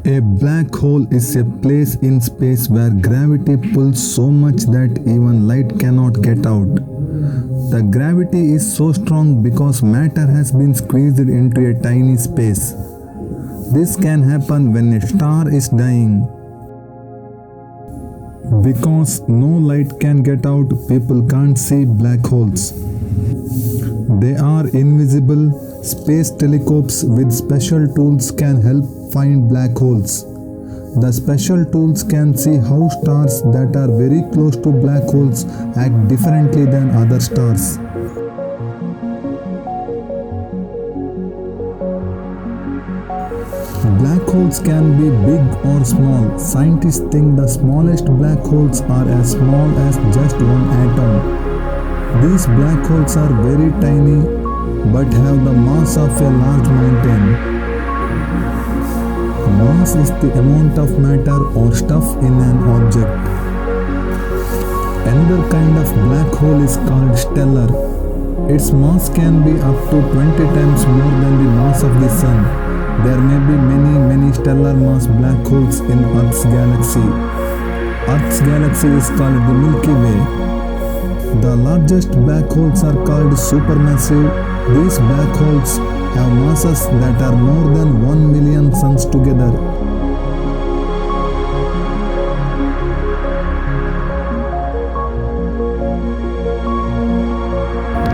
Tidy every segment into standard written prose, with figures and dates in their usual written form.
A black hole is a place in space where gravity pulls so much that even light cannot get out. The gravity is so strong because matter has been squeezed into a tiny space. This can happen when a star is dying. Because no light can get out, people can't see black holes. They are invisible. Space telescopes with special tools can help find black holes. The special tools can see how stars that are very close to black holes act differently than other stars. Black holes can be big or small. Scientists think the smallest black holes are as small as just one atom. These black holes are very tiny but have the mass of a large mountain. Mass is the amount of matter or stuff in an object. Another kind of black hole is called stellar. Its mass can be up to 20 times more than the mass of the Sun. There may be many stellar mass black holes in Earth's galaxy. Earth's galaxy is called the Milky Way. The largest black holes are called supermassive. These black holes have masses that are more than 1 million suns together.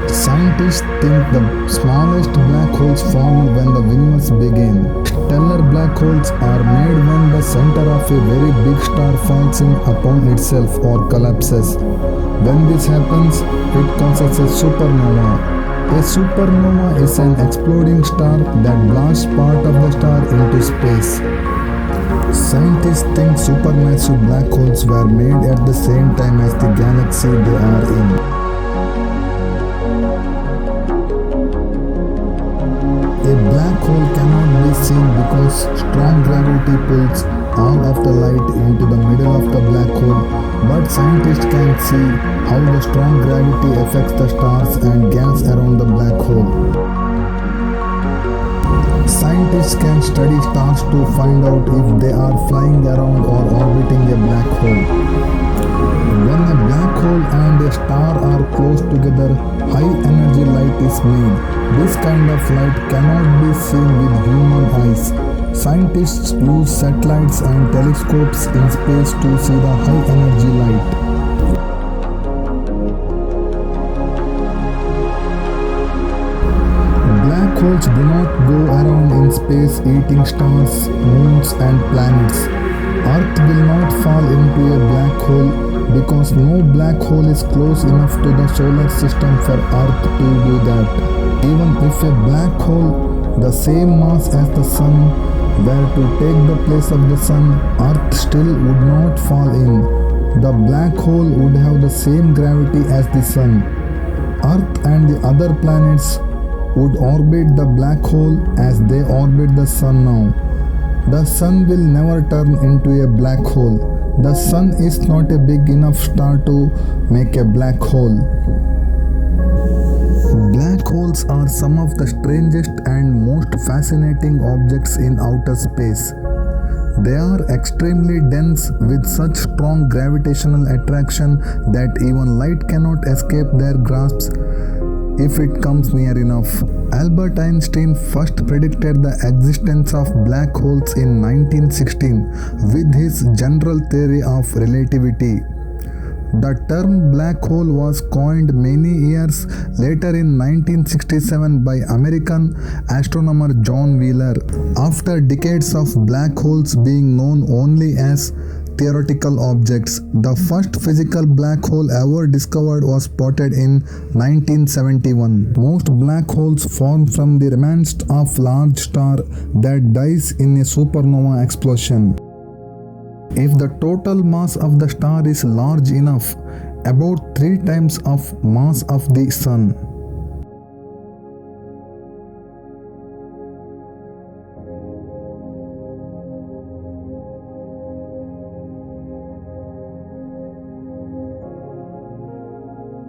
Scientists think the smallest black holes formed when the universe began. Stellar black holes are made when the center of a very big star falls in upon itself or collapses. When this happens, it causes a supernova. A supernova is an exploding star that blasts part of the star into space. Scientists think supermassive black holes were made at the same time as the galaxy they are in. A black hole cannot be seen because strong gravity pulls all of the light into the middle of the black hole, but scientists can see how the strong gravity affects the stars and gas around the black hole. Scientists can study stars to find out if they are flying around or orbiting a black hole. When a black hole and a star are close together, high energy light is made. This kind of light cannot be seen with human eyes. Scientists use satellites and telescopes in space to see the high energy light. Black holes do not go around in space eating stars, moons and planets. Earth will not fall into a black hole because no black hole is close enough to the solar system for Earth to do that. Even if a black hole, the same mass as the Sun, were to take the place of the Sun, Earth still would not fall in. The black hole would have the same gravity as the Sun. Earth and the other planets would orbit the black hole as they orbit the Sun now. The Sun will never turn into a black hole. The Sun is not a big enough star to make a black hole. Black holes are some of the strangest and most fascinating objects in outer space. They are extremely dense with such strong gravitational attraction that even light cannot escape their grasp if it comes near enough. Albert Einstein first predicted the existence of black holes in 1916 with his general theory of relativity. The term black hole was coined many years later in 1967 by American astronomer John Wheeler, after decades of black holes being known only as theoretical objects. The first physical black hole ever discovered was spotted in 1971. Most black holes form from the remnants of large star that dies in a supernova explosion. If the total mass of the star is large enough, about 3 times of mass of the Sun,